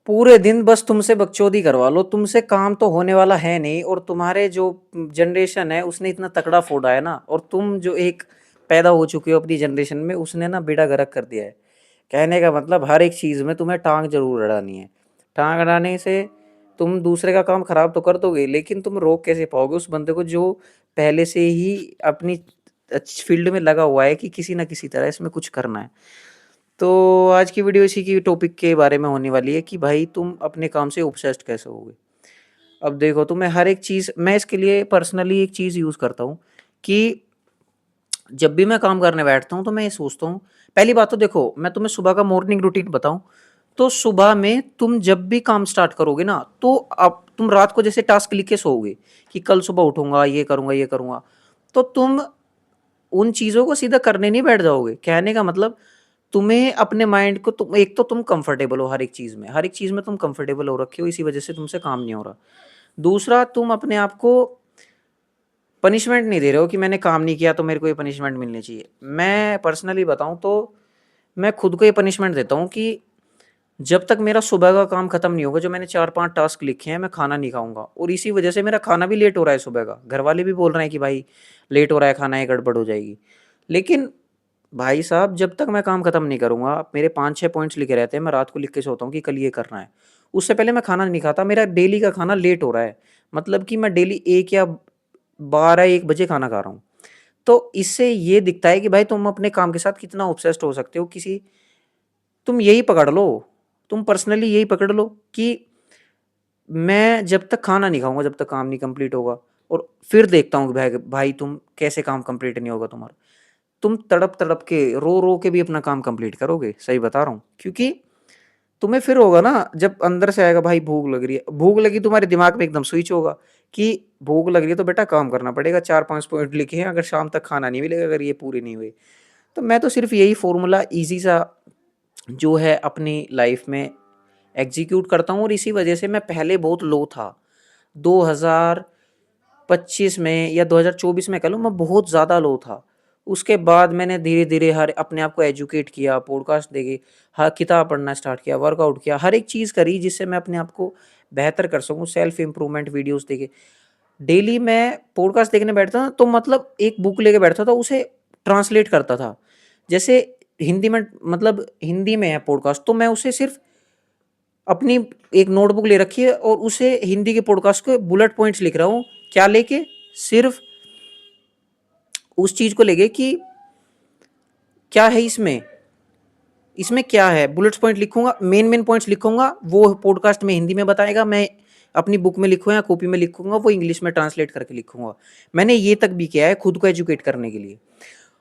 पूरे दिन बस तुमसे बकचोदी करवा लो, तुमसे काम तो होने वाला है नहीं, और तुम्हारे जो जनरेशन है उसने इतना तगड़ा फोड़ा है ना, और तुम जो एक पैदा हो चुके हो अपनी जनरेशन में, उसने ना बेड़ा गर्क कर दिया है। कहने का मतलब हर एक चीज़ में तुम्हें टांग जरूर अड़ानी है। टांग अड़ाने से तुम दूसरे का काम खराब तो कर दोगे, लेकिन तुम रोक कैसे पाओगे उस बंदे को जो पहले से ही अपनी फील्ड में लगा हुआ है कि किसी ना किसी तरह इसमें कुछ करना है। तो आज की वीडियो इसी की टॉपिक के बारे में होने वाली है कि भाई तुम अपने काम से ऑब्सेस्ड कैसे होगे। अब देखो, तुम्हें हर एक चीज़, मैं इसके लिए पर्सनली एक चीज़ यूज़ करता हूँ कि जब भी मैं काम करने बैठता हूँ तो मैं ये सोचता हूँ। पहली बात तो देखो, मैं तुम्हें सुबह का मॉर्निंग रूटीन बताऊँ, तो सुबह में तुम जब भी काम स्टार्ट करोगे ना, तो अब तुम रात को जैसे टास्क लिख के सोओगे कि कल सुबह उठूंगा, ये करूंगा, ये करूंगा, तो तुम उन चीज़ों को सीधा करने नहीं बैठ जाओगे। कहने का मतलब, तुम्हें अपने माइंड को, तुम एक तो तुम कंफर्टेबल हो हर एक चीज़ में, हर एक चीज़ में तुम कंफर्टेबल हो रखे हो, इसी वजह से तुमसे काम नहीं हो रहा। दूसरा, तुम अपने आप को पनिशमेंट नहीं दे रहे हो कि मैंने काम नहीं किया तो मेरे को ये पनिशमेंट मिलनी चाहिए। मैं पर्सनली बताऊं तो मैं खुद को ये पनिशमेंट देता हूँ कि जब तक मेरा सुबह का काम खत्म नहीं होगा, जो मैंने 4-5 टास्क लिखे हैं, मैं खाना नहीं खाऊंगा, और इसी वजह से मेरा खाना भी लेट हो रहा है सुबह का। घर वाले भी बोल रहे हैं कि भाई लेट हो रहा है खाना, ये गड़बड़ हो जाएगी। लेकिन भाई साहब, जब तक मैं काम खत्म नहीं करूंगा, मेरे 5-6 पॉइंट्स लिखे रहते हैं, मैं रात को लिख के सोता हूँ कि कल ये करना है। उससे पहले मैं खाना नहीं खाता, मेरा डेली का खाना लेट हो रहा है। मतलब कि मैं डेली 1 या 12-1 बजे खाना खा रहा हूँ। तो इससे ये दिखता है कि भाई तुम अपने काम के साथ कितना ऑब्सेस्ड हो सकते हो। किसी, तुम यही पकड़ लो, तुम पर्सनली यही पकड़ लो कि मैं जब तक खाना नहीं खाऊंगा, जब तक काम नहीं कंप्लीट होगा, और फिर देखता हूँ कि भाई भाई तुम कैसे काम कंप्लीट नहीं होगा तुम्हारा। तुम तड़प तड़प के, रो रो के भी अपना काम कंप्लीट करोगे, सही बता रहा हूँ। क्योंकि तुम्हें फिर होगा ना, जब अंदर से आएगा भाई भूख लग रही है, भूख लगी, तुम्हारे दिमाग में एकदम स्विच होगा कि भूख लग रही है तो बेटा काम करना पड़ेगा। 4-5 पॉइंट लिखे हैं, अगर शाम तक खाना नहीं मिलेगा, अगर ये पूरे नहीं हुए। तो मैं तो सिर्फ यही फॉर्मूला इजी सा जो है अपनी लाइफ में एग्जीक्यूट करता हूँ, और इसी वजह से मैं पहले बहुत लो था। 2025 में या 2024 में कह लो, मैं बहुत ज़्यादा लो था। उसके बाद मैंने धीरे धीरे हर अपने आप को एजुकेट किया, पॉडकास्ट देखे, हर किताब पढ़ना स्टार्ट किया, वर्कआउट किया, हर एक चीज़ करी जिससे मैं अपने आप को बेहतर कर सकूँ। सेल्फ इम्प्रूवमेंट वीडियोस देखे, डेली मैं पॉडकास्ट देखने बैठता था तो मतलब एक बुक लेके बैठता था, उसे ट्रांसलेट करता था। जैसे हिंदी में, मतलब हिंदी में है पॉडकास्ट, तो मैं उसे सिर्फ अपनी एक नोटबुक ले रखी है और उसे हिंदी के पॉडकास्ट के बुलेट पॉइंट्स लिख रहा हूँ। क्या लेके? सिर्फ उस चीज को लेके कि क्या है इसमें, इसमें क्या है, बुलेट्स पॉइंट लिखूंगा, मेन मेन पॉइंट्स लिखूंगा, वो पॉडकास्ट में हिंदी में बताएगा, मैं अपनी बुक में लिखूंगा या कॉपी में लिखूंगा, वो इंग्लिश में ट्रांसलेट करके लिखूंगा। मैंने ये तक भी किया है खुद को एजुकेट करने के लिए।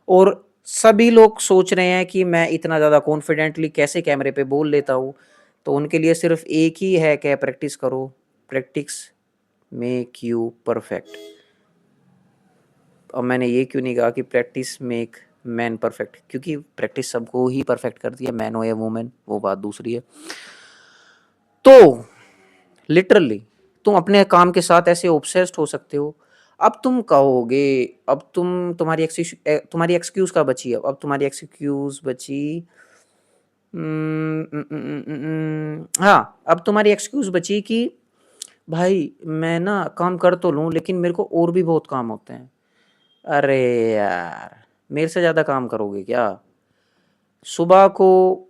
और सभी लोग सोच रहे हैं कि मैं इतना ज़्यादा कॉन्फिडेंटली कैसे कैमरे पे बोल लेता हूँ। तो उनके लिए सिर्फ एक ही है कि प्रैक्टिस करो। Practice make you perfect. और मैंने ये क्यों नहीं कहा कि प्रैक्टिस मेक मैन परफेक्ट, क्योंकि प्रैक्टिस सबको ही परफेक्ट करती है, मैन हो या वुमेन, वो बात दूसरी है। तो लिटरली तुम अपने काम के साथ ऐसे ऑब्सेस्ड हो सकते हो। अब तुम कहोगे, अब तुम्हारी एक्सक्यूज का बची, अब तुम्हारी एक्सक्यूज बची। हाँ, अब तुम्हारी एक्सक्यूज बची कि भाई मैं ना काम कर तो लूँ, लेकिन मेरे को और भी बहुत काम होते हैं। अरे यार, मेरे से ज़्यादा काम करोगे क्या? सुबह को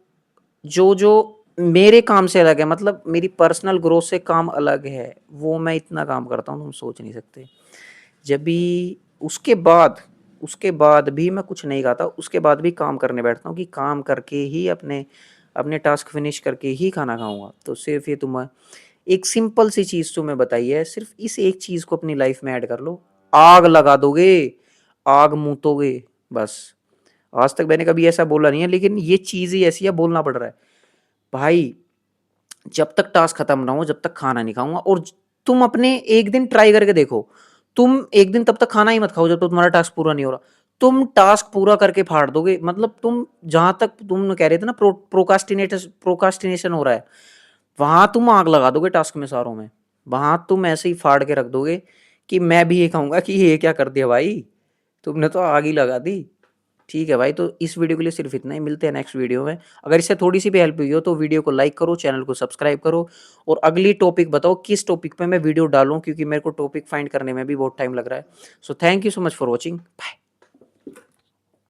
जो जो मेरे काम से अलग है, मतलब मेरी पर्सनल ग्रोथ से काम अलग है, वो मैं इतना काम करता हूँ तुम सोच नहीं सकते। जब भी उसके बाद भी मैं कुछ नहीं खाता, उसके बाद भी काम करने बैठता हूँ कि काम करके ही अपने अपने टास्क फिनिश करके ही खाना खाऊंगा। तो सिर्फ ये तुम एक सिंपल सी चीज़ तुम्हें बताई है, सिर्फ इस एक चीज़ को अपनी लाइफ में ऐड कर लो, आग लगा दोगे, आग मूतोगे बस। आज तक मैंने कभी ऐसा बोला नहीं है, लेकिन ये चीज़ ही ऐसी है, बोलना पड़ रहा है। भाई जब तक टास्क खत्म ना हो, जब तक खाना नहीं खाऊंगा। और तुम अपने एक दिन ट्राई करके देखो, तुम एक दिन तब तक खाना ही मत खाओ जब तक तुम्हारा टास्क पूरा नहीं हो रहा। तुम टास्क पूरा करके फाड़ दोगे। मतलब तुम जहां तक तुम कह रहे थे ना, प्रोकास्टिनेशन हो रहा है, वहां तुम आग लगा दोगे टास्क में सारों में। वहां तुम ऐसे ही फाड़ के रख दोगे कि मैं भी ये कहूंगा कि ये क्या कर दिया भाई, तुमने तो आग ही लगा दी। ठीक है भाई, तो इस वीडियो के लिए सिर्फ इतना ही, मिलते हैं नेक्स्ट वीडियो में। अगर इससे थोड़ी सी भी हेल्प हुई हो तो वीडियो को लाइक करो, चैनल को सब्सक्राइब करो, और अगली टॉपिक बताओ किस टॉपिक पे मैं वीडियो डालूं, क्योंकि मेरे को टॉपिक फाइंड करने में भी बहुत टाइम लग रहा है। So thank you so much for watching, bye.